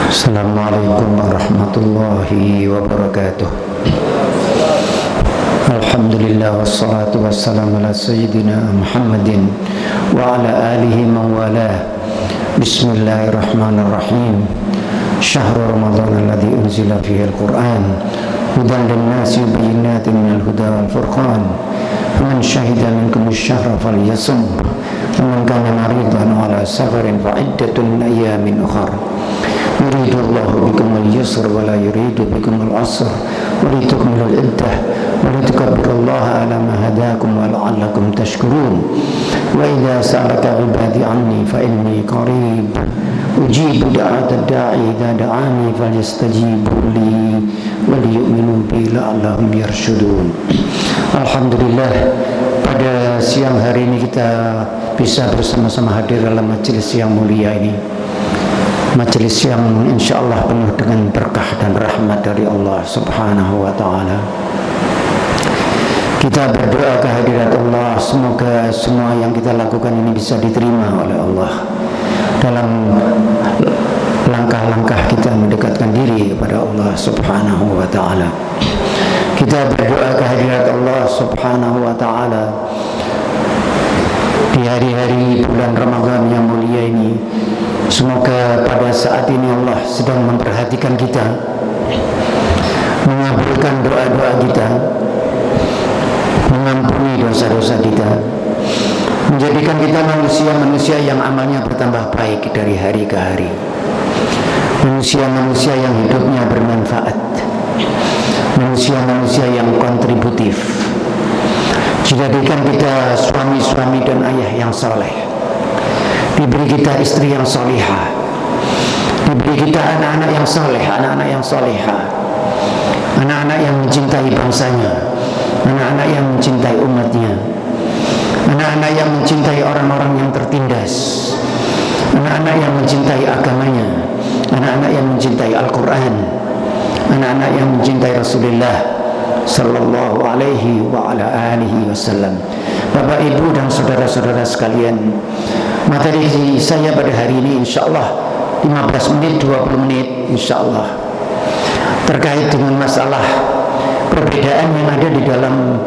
Assalamualaikum warahmatullahi wabarakatuh. Alhamdulillah wassalatu wassalamu ala sayyidina Muhammadin wa ala alihi man walah. Bismillahirrahmanirrahim. Syahrul Ramadan alladzi unzila fihi al-Qur'an hudan lin-nasi wa bayyinatin minal huda wal furqan. Man syahida minkum asy-syahra falyasum. Man kana maridan ala safarin fa iddatun min ayyamin ukhra. Yuridullahu bikumul yusra wa la yuridu bikumul usra wa litukmilul iddah wa litukabbirullaha ala ma hadakum wa la'allakum tashkurun. Wa idza sa'alaka 'ibadi 'anni fa inni qarib ujibu da'watad da'i idza da'ani falyastajibu li wa liyu'minu bi la'allahum yarshudun. Alhamdulillah, pada siang hari ini kita bisa bersama-sama hadir dalam majelis yang mulia ini. Majelis yang insyaallah penuh dengan berkah dan rahmat dari Allah Subhanahu wa ta'ala. Kita berdoa kehadirat Allah, semoga semua yang kita lakukan ini bisa diterima oleh Allah dalam langkah-langkah kita mendekatkan diri kepada Allah Subhanahu wa ta'ala. Kita berdoa kehadirat Allah Subhanahu wa ta'ala di hari-hari bulan Ramadan yang mulia ini. Semoga pada saat ini Allah sedang memperhatikan kita, mengabulkan doa-doa kita, mengampuni dosa-dosa kita, menjadikan kita manusia-manusia yang amalnya bertambah baik dari hari ke hari, manusia-manusia yang hidupnya bermanfaat, manusia-manusia yang kontributif. Jadikan kita suami-suami dan ayah yang saleh, diberi kita istri yang salihah, diberi kita anak-anak yang saleh, anak-anak yang salihah, anak-anak yang mencintai bangsanya, anak-anak yang mencintai umatnya, anak-anak yang mencintai orang-orang yang tertindas, anak-anak yang mencintai agamanya, anak-anak yang mencintai Al-Quran, anak-anak yang mencintai Rasulullah sallallahu alaihi wa ala alihi wasallam. Bapak, Ibu dan saudara-saudara sekalian, materi saya pada hari ini insyaallah 15 menit 20 menit insyaallah terkait dengan masalah perbedaan yang ada di dalam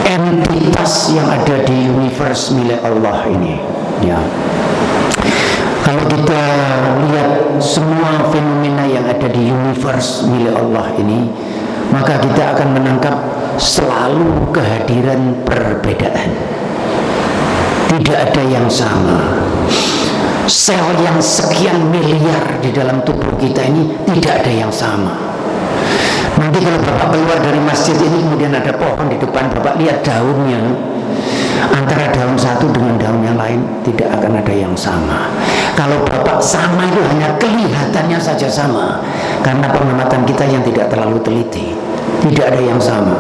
entitas yang ada di universe milik Allah ini. Ya. Kalau kita lihat semua fenomena yang ada di universe milik Allah ini, maka kita akan menangkap selalu kehadiran perbedaan. Tidak ada yang sama. Sel yang sekian miliar di dalam tubuh kita ini tidak ada yang sama. Nanti kalau Bapak keluar dari masjid ini, kemudian ada pohon di depan, Bapak lihat daunnya, antara daun satu dengan daun yang lain tidak akan ada yang sama. Kalau Bapak sama itu hanya kelihatannya saja sama, karena pengamatan kita yang tidak terlalu teliti. Tidak ada yang sama.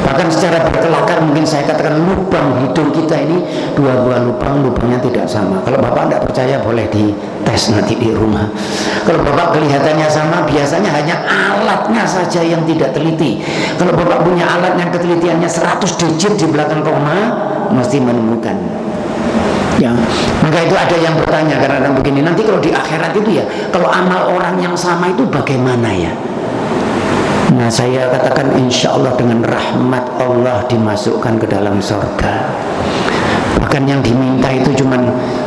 Bahkan secara berkelakar mungkin saya katakan lubang hidung kita ini dua buah lubangnya tidak sama. Kalau Bapak tidak percaya boleh dites nanti di rumah. Kalau Bapak kelihatannya sama, biasanya hanya alatnya saja yang tidak teliti. Kalau Bapak punya alat yang ketelitiannya 100 digit di belakang koma, mesti menemukan. Ya, maka itu ada yang bertanya karena begini, nanti kalau di akhirat itu ya, kalau amal orang yang sama itu bagaimana ya? Nah, saya katakan insya Allah dengan rahmat Allah dimasukkan ke dalam surga. Bahkan yang diminta itu cuma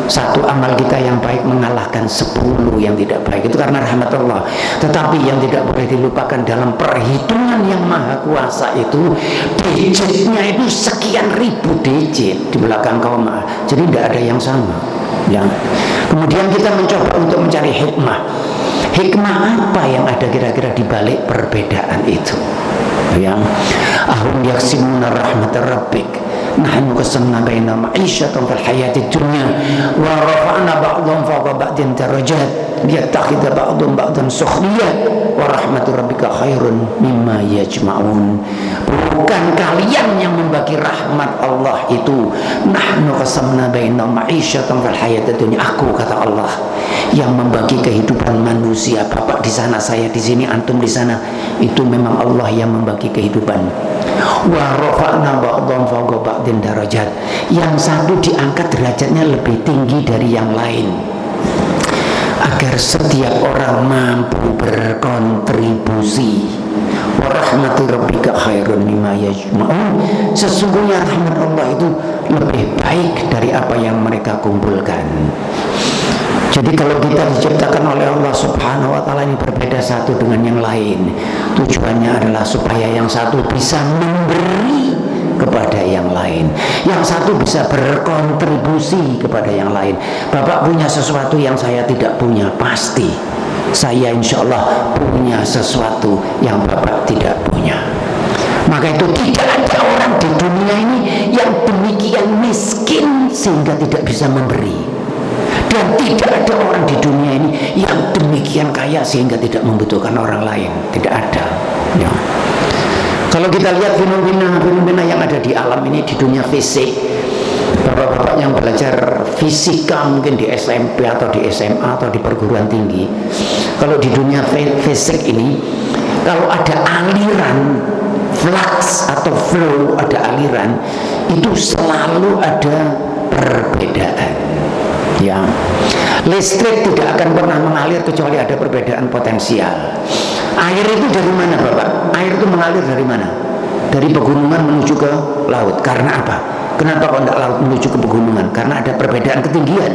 satu amal kita yang baik mengalahkan 10 yang tidak baik. Itu karena rahmat Allah. Tetapi yang tidak boleh dilupakan dalam perhitungan yang maha kuasa itu, digitnya itu sekian ribu digit di belakang koma. Jadi tidak ada yang sama. Ya. Kemudian kita mencoba untuk mencari hikmah. Hikmah apa yang ada kira-kira di balik perbedaan itu? Ya, ahum yaksimuna rahmatar rabbik nahnu qasamna bainahum ma'isyatan fil hayatid dunya wa rafa'na ba'dhum fawqa ba'din darajat liyattakhidha ba'dhum ba'dan sukhriyyah wa rahmatu rabbika khairun mimma yajma'un. Bukan kalian yang membagi rahmat Allah itu. Nahnu qasamna bainahum ma'isyatan fil hayatid dunya. Aku, kata Allah, yang membagi kehidupan manusia. Bapak di sana, saya di sini, antum di sana. Itu memang Allah yang membagi kehidupan. Wa rafa'na ba'dhum fawqa ba'din darajat. Yang satu diangkat derajatnya lebih tinggi dari yang lain. agar setiap orang mampu berkontribusi. Wa rahmatu rabbika khairun mimma yajma'un. Sesungguhnya rahmat Allah itu lebih baik dari apa yang mereka kumpulkan. Jadi kalau kita diciptakan oleh Allah Subhanahu wa taala ini berbeda satu dengan yang lain, tujuannya adalah supaya yang satu bisa memberi kepada yang lain, yang satu bisa berkontribusi kepada yang lain. Bapak punya sesuatu yang saya tidak punya, pasti saya insya Allah punya sesuatu yang Bapak tidak punya. Maka itu tidak ada orang di dunia ini yang demikian miskin sehingga tidak bisa memberi, dan tidak ada orang di dunia ini yang demikian kaya sehingga tidak membutuhkan orang lain. Tidak ada ya. Kalau kita lihat fenomena yang ada di alam ini, di dunia fisik, bapak-bapak yang belajar fisika mungkin di SMP atau di SMA atau di perguruan tinggi, kalau di dunia fisik ini, kalau ada aliran flux atau flow, ada aliran, itu selalu ada perbedaan ya. Listrik tidak akan pernah mengalir kecuali ada perbedaan potensial. Air itu dari mana Bapak? Air itu mengalir dari mana? Dari pegunungan menuju ke laut. Karena apa? Kenapa kok tidak laut menuju ke pegunungan? Karena ada perbedaan ketinggian.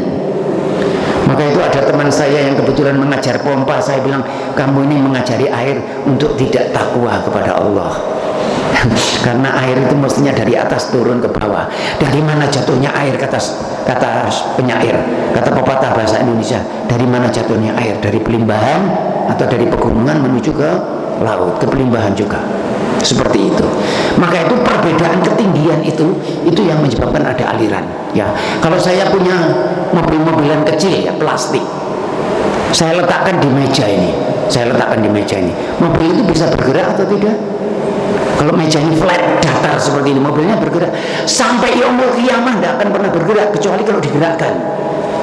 Maka itu ada teman saya yang kebetulan mengajar pompa, saya bilang, kamu ini mengajari air untuk tidak takwa kepada Allah. Karena air itu mestinya dari atas turun ke bawah. Dari mana jatuhnya air, kata penyair, kata pepatah bahasa Indonesia, dari mana jatuhnya air? Dari pelimbahan atau dari pegunungan menuju ke laut, ke pelimbahan juga. Seperti itu. Maka itu perbedaan ketinggian itu yang menyebabkan ada aliran ya. Kalau saya punya mobil-mobilan kecil ya, plastik, saya letakkan di meja ini, mobil itu bisa bergerak atau tidak? Kalau meja ini flat, datar seperti ini, mobilnya bergerak sampai yaumul qiyamah, tidak akan pernah bergerak kecuali kalau digerakkan.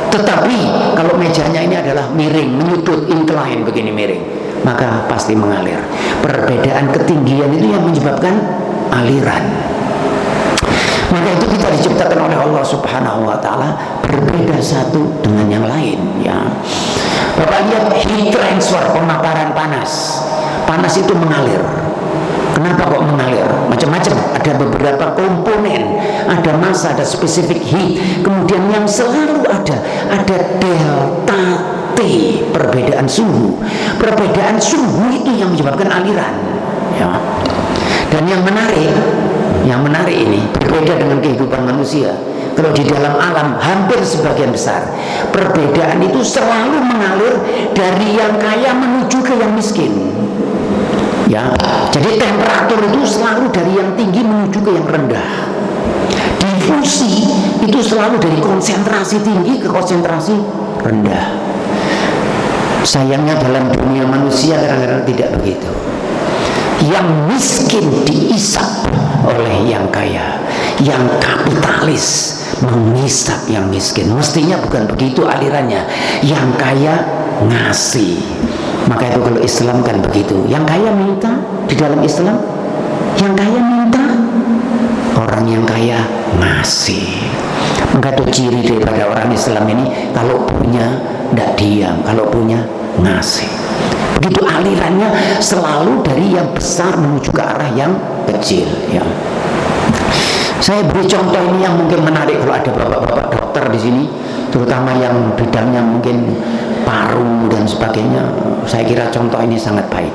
Tetapi kalau mejanya ini adalah miring, menyudut, incline, begini miring, maka pasti mengalir. Perbedaan ketinggian itu yang menyebabkan aliran. Maka itu kita diciptakan oleh Allah Subhanahu wa taala berbeda satu dengan yang lain ya. Bapak lihat heat transfer, pemaparan panas. Panas itu mengalir. Kenapa kok mengalir? Macam-macam, ada beberapa komponen, ada massa, ada specific heat. Kemudian yang selalu ada delta T, perbedaan suhu. Perbedaan suhu itu yang menyebabkan aliran ya. Dan yang menarik ini berbeda dengan kehidupan manusia. Kalau di dalam alam hampir sebagian besar perbedaan itu selalu mengalir dari yang kaya menuju ke yang miskin ya. Jadi temperatur itu selalu dari yang tinggi menuju ke yang rendah. Difusi itu selalu dari konsentrasi tinggi ke konsentrasi rendah. Sayangnya dalam dunia manusia kadang-kadang tidak begitu. Yang miskin diisap oleh yang kaya, yang kapitalis mengisap yang miskin. Mestinya bukan begitu alirannya. Yang kaya ngasih. Maka itu kalau Islam kan begitu. Yang kaya minta di dalam Islam, yang kaya minta, orang yang kaya ngasih. Maka itu ciri daripada orang Islam ini, kalau punya tidak diam, kalau punya ngasih. Begitu alirannya selalu dari yang besar menuju ke arah yang kecil ya. Saya beri contoh ini yang mungkin menarik kalau ada bapak-bapak dokter di sini, terutama yang bidangnya mungkin paru dan sebagainya. Saya kira contoh ini sangat baik.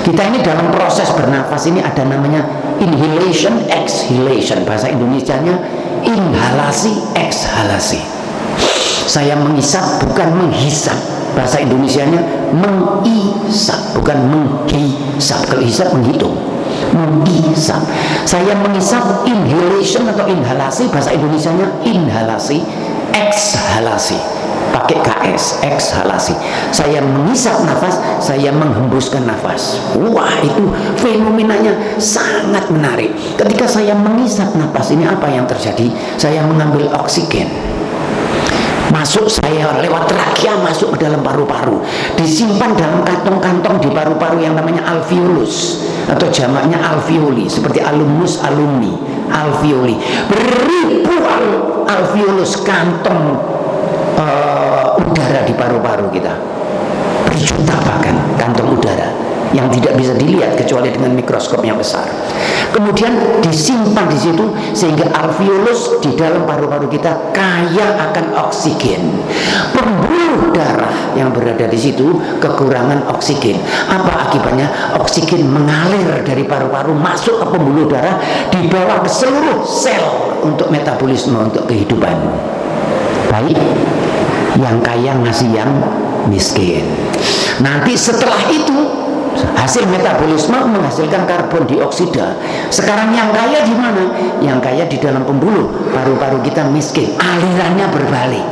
Kita ini dalam proses bernafas ini ada namanya inhalation, exhalation. Bahasa Indonesianya inhalasi, ekshalasi. Saya mengisap bukan menghisap. Bahasa Indonesianya mengisap bukan menghisap. Kalau hisap menghitung, mengisap. Saya mengisap inhalation atau inhalasi. Bahasa Indonesianya inhalasi, ekshalasi. Pakai KS, ekshalasi. Saya mengisap nafas, saya menghembuskan nafas. Wah, itu fenomenanya sangat menarik. Ketika saya mengisap nafas ini, apa yang terjadi? Saya mengambil oksigen, masuk saya lewat trachea, masuk ke dalam paru-paru, disimpan dalam kantong-kantong di paru-paru yang namanya alveolus atau jamaknya alveoli, seperti alumnus, alumni, alveoli. Beribu alveolus, kantong udara di paru-paru kita, berjuta bahkan kantong udara yang tidak bisa dilihat kecuali dengan mikroskop yang besar. Kemudian disimpan di situ sehingga alveolus di dalam paru-paru kita kaya akan oksigen. Pembuluh darah yang berada di situ kekurangan oksigen. Apa akibatnya? Oksigen mengalir dari paru-paru masuk ke pembuluh darah, dibawa ke seluruh sel untuk metabolisme, untuk kehidupan. Baik, yang kaya ngasih yang miskin. Nanti setelah itu hasil metabolisme menghasilkan karbon dioksida. Sekarang yang kaya di mana? Yang kaya di dalam pembuluh. Paru-paru kita miskin. Alirannya berbalik.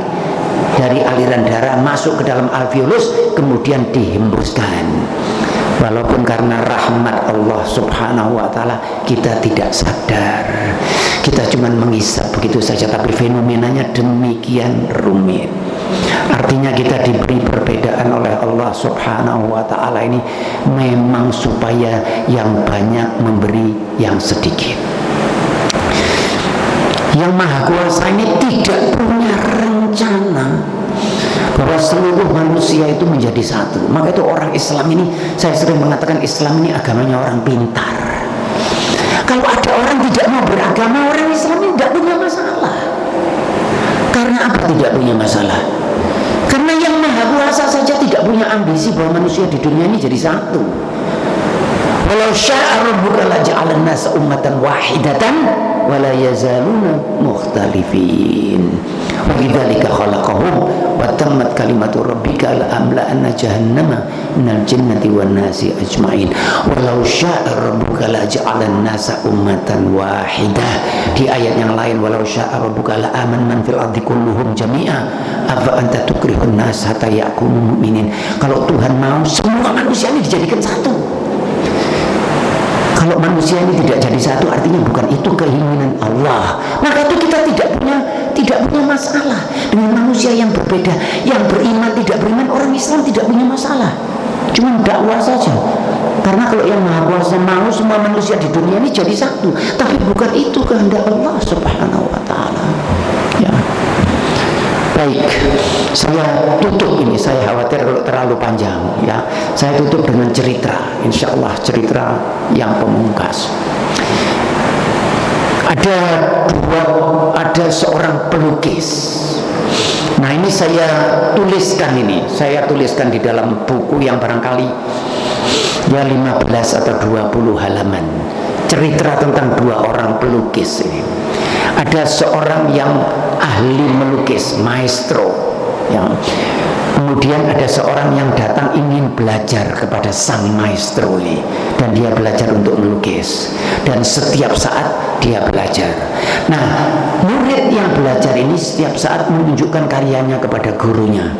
Dari aliran darah masuk ke dalam alveolus, kemudian dihembuskan. Walaupun karena rahmat Allah subhanahu wa ta'ala kita tidak sadar, kita cuma menghisap begitu saja, tapi fenomenanya demikian rumit. Artinya kita diberi perbedaan oleh Allah subhanahu wa ta'ala ini memang supaya yang banyak memberi yang sedikit. Yang maha kuasa ini tidak punya rencana bahwa seluruh manusia itu menjadi satu. Maka itu orang Islam ini, saya sering mengatakan Islam ini agamanya orang pintar. Kalau ada orang tidak mau beragama, orang Islam ini tidak punya masalah. Karena apa tidak punya masalah? Karena yang maha kuasa saja tidak punya ambisi bahwa manusia di dunia ini jadi satu. Walau syaa rabbuka laja'alan nasa ummatan wahidatan wala yazaluna mukhtalifin. Wa bidzalika khalaqahum wa tammat kalimatu rabbika la amla'anna jahannama minal jannati wan nasi ajmain. Walau syaa rabbuka laja'alan nasa ummatan wahidah. Di ayat yang lain walau syaa rabbuka la amanna man fil ardi kulluhum jami'a afa anta tukrihun nas hatta yakunu mu'minin. Kalau Tuhan mau semua manusia ini dijadikan satu. Kalau manusia ini tidak jadi satu, artinya bukan itu keinginan Allah. Maka itu kita tidak punya masalah dengan manusia yang berbeda, yang beriman tidak beriman. Orang Islam tidak punya masalah, cuma dakwah saja. Karena kalau yang maha kuasa mau semua manusia di dunia ini jadi satu, tapi bukan itu kehendak Allah subhanahu wa ta'ala. Ya. Baik, saya tutup ini. Saya khawatir kalau terlalu panjang, ya. Saya tutup dengan cerita, insya Allah cerita yang pemungkas. Ada seorang pelukis. Nah ini saya tuliskan di dalam buku yang barangkali ya 15 atau 20 halaman. Cerita tentang dua orang pelukis ini. Ada seorang yang ahli melukis, maestro, ya. Kemudian ada seorang yang datang ingin belajar kepada sang maestro ini, dan dia belajar untuk melukis, dan setiap saat dia belajar. Nah, murid yang belajar ini setiap saat menunjukkan karyanya kepada gurunya,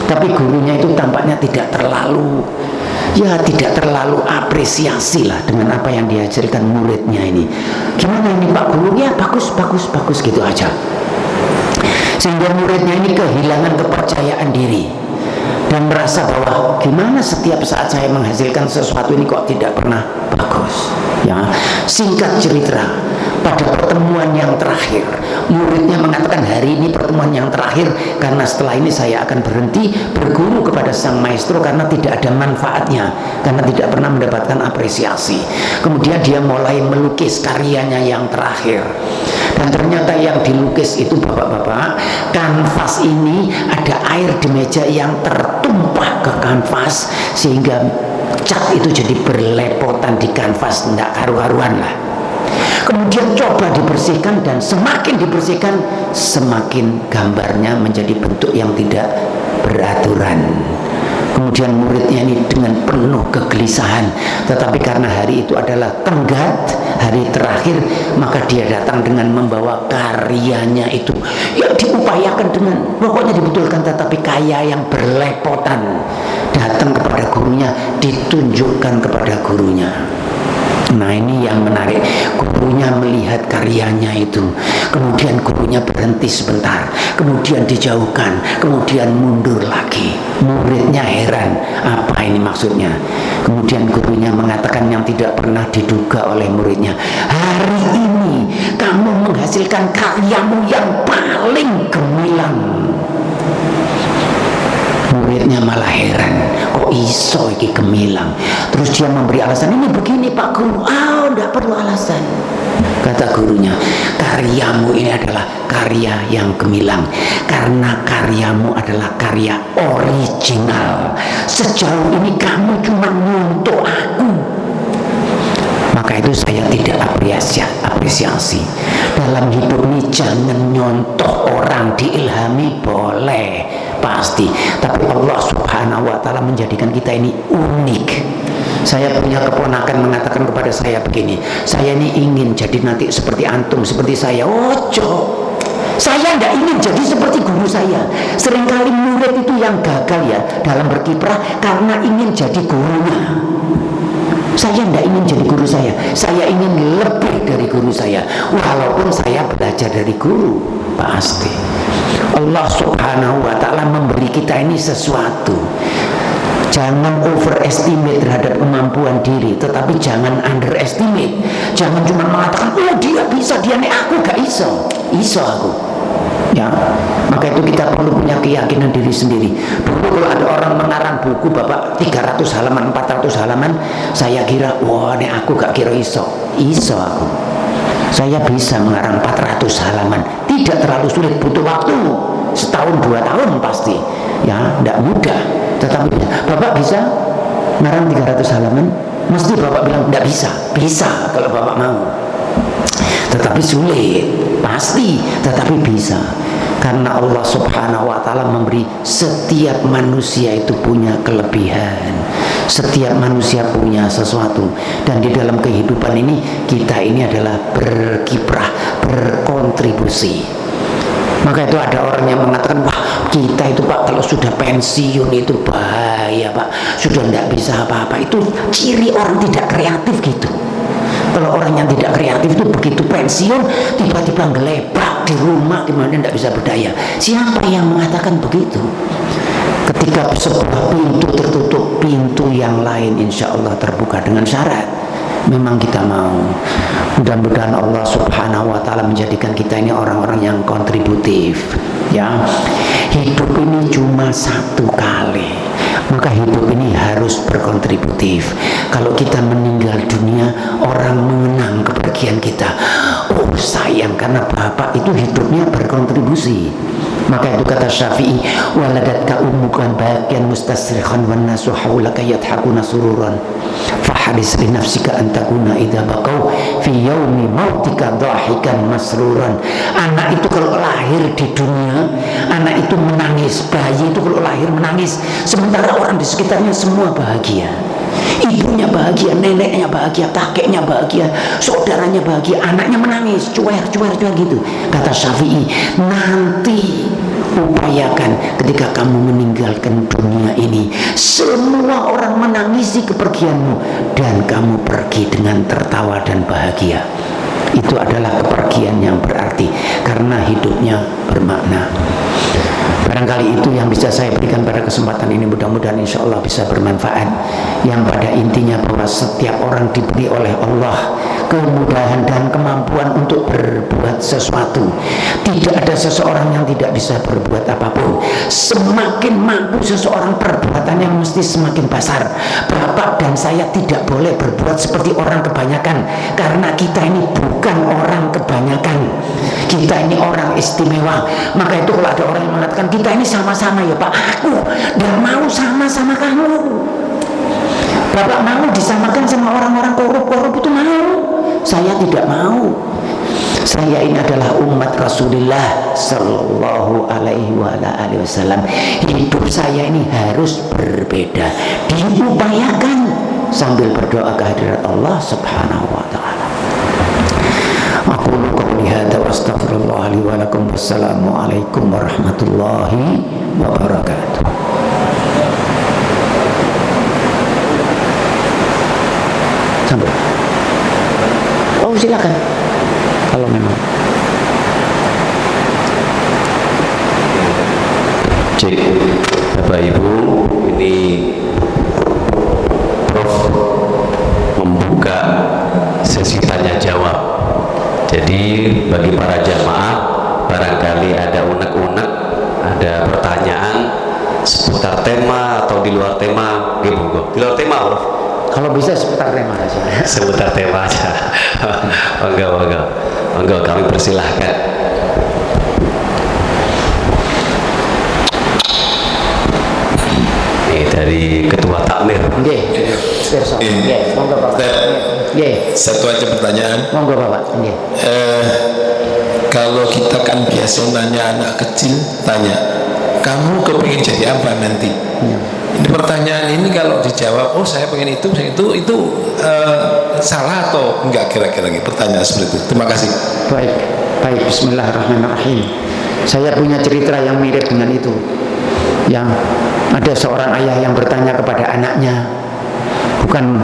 tapi gurunya itu tampaknya tidak terlalu apresiasi lah dengan apa yang diajarkan muridnya ini. Gimana ini Pak Guru? Ya bagus gitu aja. Sehingga muridnya ini kehilangan kepercayaan diri dan merasa bahwa gimana setiap saat saya menghasilkan sesuatu ini kok tidak pernah bagus. Ya, singkat cerita, pada pertemuan yang terakhir muridnya mengatakan hari ini pertemuan yang terakhir karena setelah ini saya akan berhenti berguru kepada sang maestro karena tidak ada manfaatnya, karena tidak pernah mendapatkan apresiasi. Kemudian dia mulai melukis karyanya yang terakhir, dan ternyata yang dilukis itu bapak-bapak, kanvas ini ada air di meja yang tertumpah ke kanvas sehingga cat itu jadi berlepotan di kanvas, tidak karu-karuan lah. Kemudian coba dibersihkan, dan semakin dibersihkan semakin gambarnya menjadi bentuk yang tidak beraturan. Kemudian muridnya ini dengan penuh kegelisahan, tetapi karena hari itu adalah tenggat, hari terakhir, maka dia datang dengan membawa karyanya itu yang diupayakan dengan pokoknya dibetulkan, tetapi kaya yang berlepotan, datang kepada gurunya, ditunjukkan kepada gurunya. Nah ini yang menarik, gurunya melihat karyanya itu, kemudian gurunya berhenti sebentar, kemudian dijauhkan, kemudian mundur lagi. Muridnya heran, apa ini maksudnya? Kemudian gurunya mengatakan yang tidak pernah diduga oleh muridnya, hari ini kamu menghasilkan karyamu yang paling gemilang. Muridnya malah heran, kok iso iki gemilang. Terus dia memberi alasan, ini begini Pak Guru. Enggak perlu alasan. Kata gurunya, karyamu ini adalah karya yang gemilang karena karyamu adalah karya original. Sejauh ini kamu cuma nyontoh aku. Maka itu saya tidak apresiasi. Dalam hidup ini jangan nyontoh orang, diilhami boleh pasti, tapi Allah Subhanahu wa taala menjadikan kita ini unik. Saya punya keponakan mengatakan kepada saya begini, saya ini ingin jadi nanti seperti antum, seperti saya. Ojo, saya tidak ingin jadi seperti guru saya. Seringkali murid itu yang gagal ya dalam berkiprah karena ingin jadi gurunya. Saya tidak ingin jadi guru saya ingin lebih dari guru saya. Walaupun saya belajar dari guru, pasti Allah Subhanahu wa ta'ala memberi kita ini sesuatu. Jangan overestimate terhadap kemampuan diri, tetapi jangan underestimate. Jangan cuma mengatakan, oh dia bisa, dia nih, aku gak iso aku. Ya, maka itu kita perlu punya keyakinan diri sendiri. Dulu kalau ada orang mengarang buku Bapak 300 halaman, 400 halaman, saya kira, wah nih aku gak kira iso aku. Saya bisa mengarang 400 halaman, tidak terlalu sulit, butuh waktu setahun 2 tahun pasti. Ya, tidak mudah. Tetapi Bapak bisa ngarang 300 halaman, mesti Bapak bilang tidak bisa kalau Bapak mau. Tetapi sulit, pasti, tetapi bisa. Karena Allah Subhanahu wa ta'ala memberi setiap manusia itu punya kelebihan. Setiap manusia punya sesuatu. Dan di dalam kehidupan ini, kita ini adalah berkiprah, berkontribusi. Maka itu ada orang yang mengatakan, wah kita itu Pak kalau sudah pensiun itu bahaya Pak, sudah tidak bisa apa-apa. Itu ciri orang tidak kreatif gitu. Kalau orang yang tidak kreatif itu begitu pensiun tiba-tiba gelebak di rumah, dimana tidak bisa berdaya. Siapa yang mengatakan begitu? Ketika sebuah pintu tertutup, pintu yang lain insya Allah terbuka dengan syarat memang kita mau. Mudah-mudahan Allah Subhanahu wa ta'ala menjadikan kita ini orang-orang yang kontributif. Ya, hidup ini cuma satu kali, maka hidup ini harus berkontributif. Kalau kita meninggal dunia, orang mengenang kepergian kita, oh sayang, karena bapak itu hidupnya berkontribusi. Maka itu kata Syafi'i, waladatka ummuka baqiyan mustasrikhan wan nasu haulaka yadhakuna sururan faharis li nafsika an takuna idza baqau fi yaumi mautika dhahikan masruran. Anak itu kalau lahir di dunia, anak itu menangis. Bayi itu kalau lahir menangis, sementara orang di sekitarnya semua bahagia. Ibunya bahagia, neneknya bahagia, kakeknya bahagia, saudaranya bahagia, anaknya menangis, cuer gitu. Kata Syafi'i, nanti upayakan ketika kamu meninggalkan dunia ini, semua orang menangisi kepergianmu dan kamu pergi dengan tertawa dan bahagia. Itu adalah kepergian yang berarti karena hidupnya bermakna. Barangkali itu yang bisa saya berikan pada kesempatan ini. Mudah-mudahan insya Allah bisa bermanfaat. Yang pada intinya bahwa setiap orang diberi oleh Allah kemudahan dan kemampuan untuk berbuat sesuatu. Tidak ada seseorang yang tidak bisa berbuat apapun. Semakin mampu seseorang, perbuatannya mesti semakin besar. Bapak dan saya tidak boleh berbuat seperti orang kebanyakan, karena kita ini bukan orang kebanyakan. Kita ini orang istimewa. Maka itu kalau ada orang yang mengatakan kita ini sama-sama, ya Pak, aku tidak mau sama-sama kamu. Bapak mau disamakan sama orang-orang korup-korup itu mau? Saya tidak mau. Saya ini adalah umat Rasulullah Sallallahu Alaihi Wasallam. Hidup saya ini harus berbeda. Diupayakan sambil berdoa kehadirat Allah Subhanahu Wa Taala. Aku qouli hadza wa astaghfirullah li wa lakum. Wassalamualaikum warahmatullahi wabarakatuh. Sampai. Oh silakan. Kalau memang. Cek, Bapak Ibu, ini Prof membuka sesi tanya jawab. Jadi bagi para jamaah, barangkali ada unek-unek, ada pertanyaan seputar seputar tema atau di luar tema, monggo. Di luar tema, Prof. Kalau bisa seputar tema aja. Seputar tema aja. Monggo, kami persilahkan. Ini dari Ketua Takmir. Nggih. Nggih, monggo Bapak. Nggih. Satu aja pertanyaan. Monggo Bapak. Nggih. Kalau kita kan biasa nanya anak kecil, tanya, kamu kepingin jadi apa nanti? Ini pertanyaan ini kalau dijawab, oh saya pengen itu salah atau enggak kira-kira gitu? Pertanyaan seperti itu. Terima kasih. Baik. Bismillahirrahmanirrahim. Saya punya cerita yang mirip dengan itu. Yang ada seorang ayah yang bertanya kepada anaknya, bukan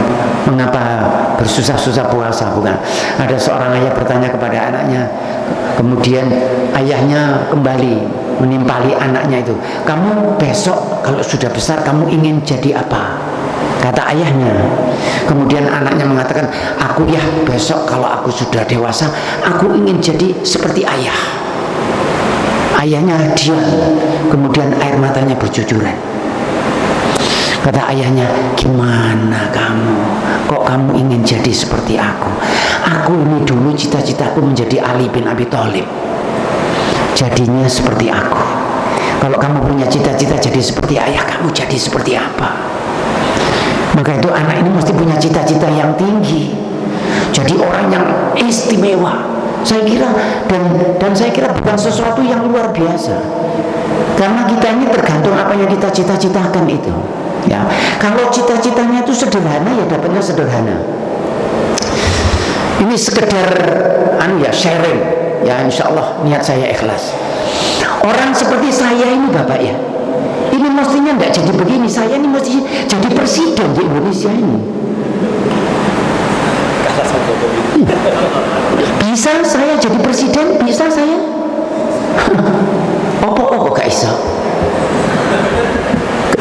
mengapa bersusah-susah puasa, bukan. Ada seorang ayah bertanya kepada anaknya, kemudian ayahnya kembali menimpali anaknya itu, kamu besok kalau sudah besar kamu ingin jadi apa? Kata ayahnya. Kemudian anaknya mengatakan, aku ya besok kalau aku sudah dewasa aku ingin jadi seperti ayah. Ayahnya diam, kemudian air matanya bercucuran. Kata ayahnya, gimana kamu? Kok kamu ingin jadi seperti aku? Aku ini dulu cita-citaku menjadi Ali bin Abi Thalib. Jadinya seperti aku. Kalau kamu punya cita-cita jadi seperti ayah, kamu jadi seperti apa? Maka itu anak ini mesti punya cita-cita yang tinggi. Jadi orang yang istimewa. Saya kira dan saya kira bukan sesuatu yang luar biasa. Karena kita ini tergantung apa yang kita cita-citakan itu. Ya, kalau cita-citanya itu sederhana ya dapatnya sederhana. Ini sekedar sharing ya, insya Allah niat saya ikhlas. Orang seperti saya ini Bapak ya, ini mestinya tidak jadi begini. Saya ini mesti jadi presiden di Indonesia ini. Bisa saya jadi presiden? Bisa saya? Opo gak bisa.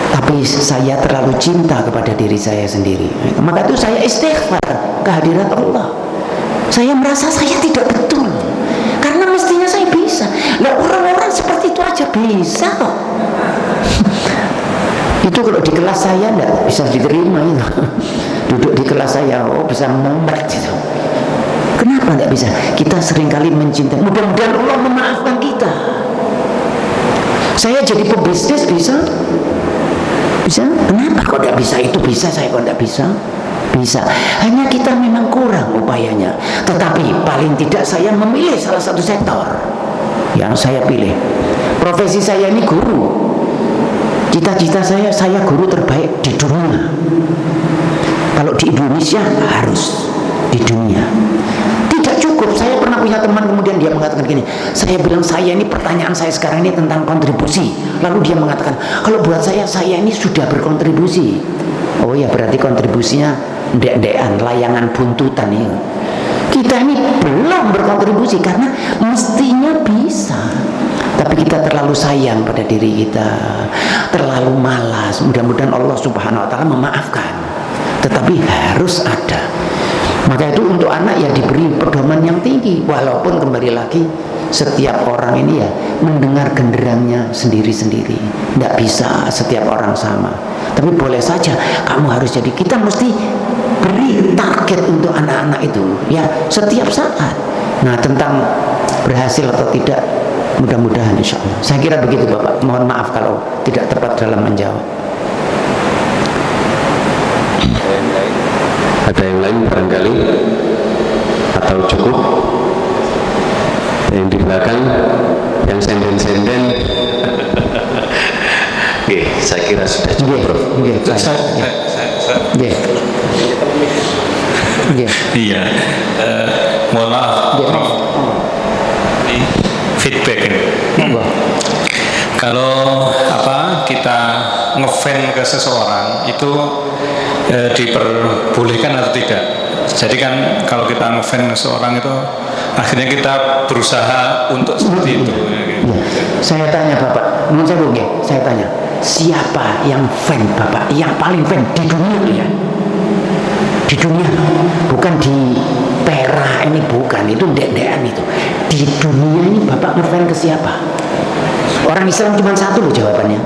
Tapi saya terlalu cinta kepada diri saya sendiri. Maka itu saya istighfar kehadirat Allah. Saya merasa saya tidak betul, karena mestinya saya bisa. Lah orang-orang seperti itu aja bisa kok. Itu kalau di kelas saya enggak bisa diterima itu. Duduk di kelas saya, bisa ngomret gitu. Kenapa enggak bisa? Kita seringkali mencintai. Mudah-mudahan Allah memaafkan kita. Saya jadi pebisnis bisa? Bisa? Kenapa kok enggak bisa? Itu bisa, saya kok enggak bisa? Bisa. Hanya kita memang kurang upayanya. Tetapi paling tidak saya memilih salah satu sektor yang saya pilih. Profesi saya ini guru. Cita-cita saya guru terbaik di dunia. Kalau di Indonesia harus di dunia. Tidak cukup. Saya pernah punya teman kemudian dia mengatakan gini. Saya bilang saya ini pertanyaan saya sekarang ini tentang kontribusi. Lalu dia mengatakan kalau buat saya ini sudah berkontribusi. Oh ya, berarti kontribusinya ndek-ndekan, layangan buntutan ini. Kita ini belum berkontribusi karena mestinya bisa. Tapi kita terlalu sayang pada diri kita, terlalu malas. Mudah-mudahan Allah Subhanahu wa taala memaafkan. Tetapi harus ada. Maka itu untuk anak ya diberi pedoman yang tinggi. Walaupun kembali lagi setiap orang ini ya mendengar genderangnya sendiri-sendiri. Tidak bisa setiap orang sama. Tapi boleh saja kamu harus jadi. Kita mesti beri target untuk anak-anak itu ya setiap saat. Nah tentang berhasil atau tidak, mudah-mudahan insya Allah. Saya kira begitu Bapak. Mohon maaf kalau tidak tepat dalam menjawab. Ada yang lain barangkali? Atau cukup? Yang di belakang, yang senden-senden. Oke, saya kira sudah cukup, Prof. Iya. Mohon maaf, Prof. Ini feedback ini. Kalau kita ngefan ke seseorang itu diperbolehkan atau tidak? Jadi kan kalau kita ngefan seseorang itu akhirnya kita berusaha untuk seperti itu. Ya. Saya tanya Bapak, saya tanya, siapa yang fan Bapak? Yang paling fan di dunia ya? Di dunia, bukan di Perak ini, bukan, itu ndek-ndekan itu. Di dunia ini Bapak ngefan ke siapa? Orang Islam cuma satu loh jawabannya.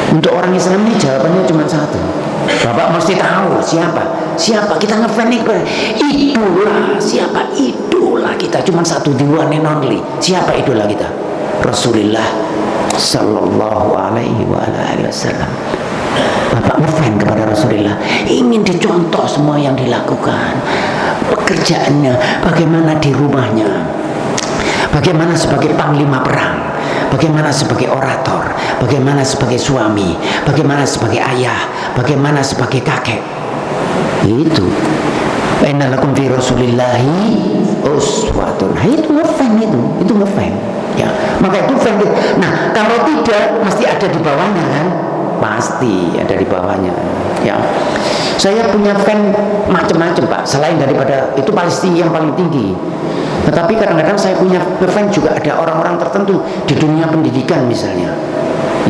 Untuk orang Islam ini jawabannya cuma satu. Bapak mesti tahu siapa kita ngefans idola, siapa idola kita, cuma satu, the one and only. Siapa idola kita? Rasulullah sallallahu alaihi wasallam. Bapak ngefans kepada Rasulullah, ingin dicontoh semua yang dilakukan, pekerjaannya, bagaimana di rumahnya, bagaimana sebagai panglima perang, bagaimana sebagai orator, bagaimana sebagai suami, bagaimana sebagai ayah, bagaimana sebagai kakek. Itu inna lakum fi rasulillahi uswatun. Itu ngefans, itu ngefans ya. Maka itu fans. Nah, kalau tidak mesti ada di bawahnya kan? Pasti ada di bawahnya ya. Saya punya fans macam-macam Pak, selain daripada itu Palestina yang paling tinggi. Tetapi kadang-kadang saya punya fans juga ada orang-orang tertentu di dunia pendidikan misalnya.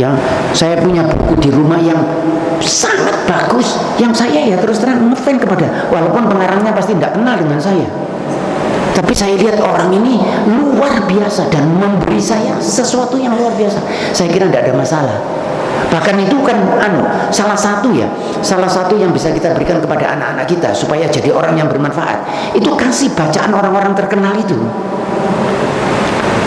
Ya, saya punya buku di rumah yang sangat bagus, yang saya ya terus terang ngefans kepada, walaupun pengarangnya pasti tidak kenal dengan saya. Tapi saya lihat orang ini luar biasa dan memberi saya sesuatu yang luar biasa. Saya kira tidak ada masalah. Bahkan itu kan salah satu yang bisa kita berikan kepada anak-anak kita supaya jadi orang yang bermanfaat, itu kasih bacaan orang-orang terkenal itu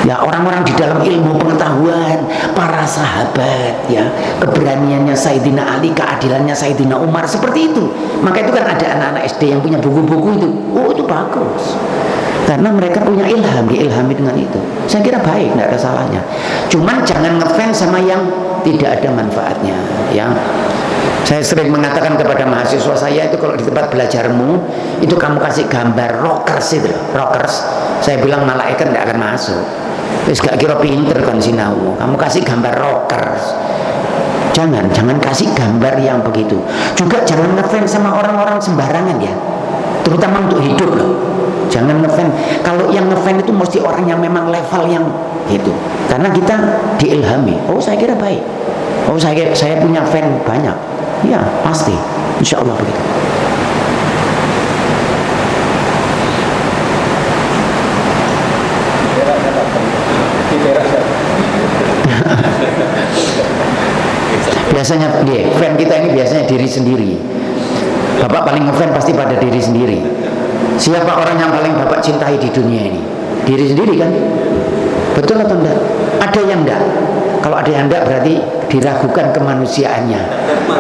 ya, orang-orang di dalam ilmu pengetahuan, para sahabat ya, keberaniannya Sayyidina Ali, keadilannya Sayyidina Umar, seperti itu. Maka itu kan ada anak-anak SD yang punya buku-buku itu. Oh, itu bagus karena mereka punya ilham, diilhami dengan itu. Saya kira baik, tidak ada salahnya. Cuman jangan ngefans sama yang tidak ada manfaatnya ya. Saya sering mengatakan kepada mahasiswa saya itu, kalau di tempat belajarmu itu kamu kasih gambar rockers itu, rockers, saya bilang malaikat tidak akan masuk. Terus gak kira pinter kan sinau, kamu kasih gambar rockers. Jangan kasih gambar yang begitu. Juga jangan ngefans sama orang-orang sembarangan ya, terutama untuk hidup loh. Jangan ngefans. Kalau yang ngefans itu mesti orang yang memang level yang itu. Karena kita diilhami. Oh, saya kira baik. Oh, saya punya fans banyak. Ya, pasti. Insya Allah begitu. Biasanya fans kita ini biasanya diri sendiri. Bapak paling ngefans pasti pada diri sendiri. Siapa orang yang paling Bapak cintai di dunia ini? Diri sendiri kan? Betul atau enggak? Ada yang enggak? Kalau ada yang enggak berarti diragukan kemanusiaannya.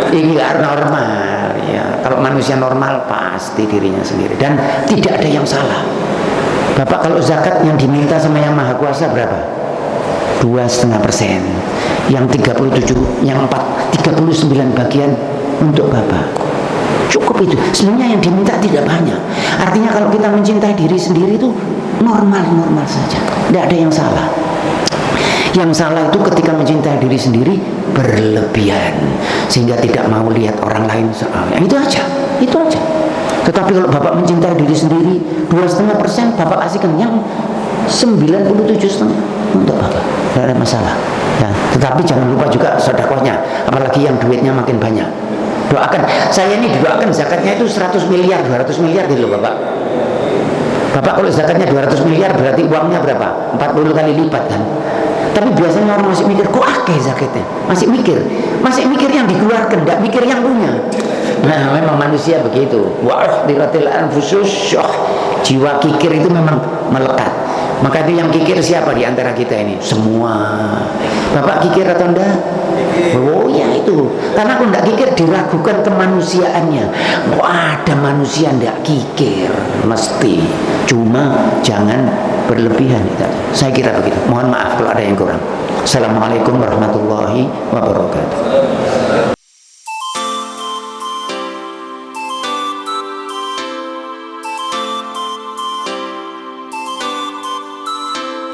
Ini enggak normal ya. Kalau manusia normal pasti dirinya sendiri dan tidak ada yang salah. Bapak kalau zakat yang diminta sama Yang Maha Kuasa berapa? 2,5%. Yang 37, yang 39 bagian untuk Bapak. Cukup itu. Sebenarnya yang diminta tidak banyak. Artinya kalau kita mencintai diri sendiri itu normal-normal saja. Tidak ada yang salah. Yang salah itu ketika mencintai diri sendiri berlebihan sehingga tidak mau lihat orang lain. Itu aja. Tetapi kalau Bapak mencintai diri sendiri 2,5%, Bapak kasihkan yang 97,5% untuk Bapak. Tidak ada masalah. Ya. Tetapi jangan lupa juga sedekahnya, apalagi yang duitnya makin banyak. Doakan, saya ini doakan zakatnya itu 100 miliar, 200 miliar gitu loh Bapak. Bapak kalau zakatnya 200 miliar berarti uangnya berapa? 40 kali lipat kan. Tapi biasanya orang masih mikir, kok akeh zakatnya? Masih mikir yang dikeluarkan, tidak mikir yang punya. Nah, memang manusia begitu. Wah, diratil anfusus, jiwa kikir itu memang melekat. Maka itu yang kikir siapa di antara kita ini? Semua. Bapak kikir atau enggak? Oh ya itu. Karena kalau enggak kikir diragukan kemanusiaannya. Kok ada manusia enggak kikir? Mesti. Cuma jangan berlebihan itu. Saya kira begitu. Mohon maaf kalau ada yang kurang. Assalamualaikum warahmatullahi wabarakatuh.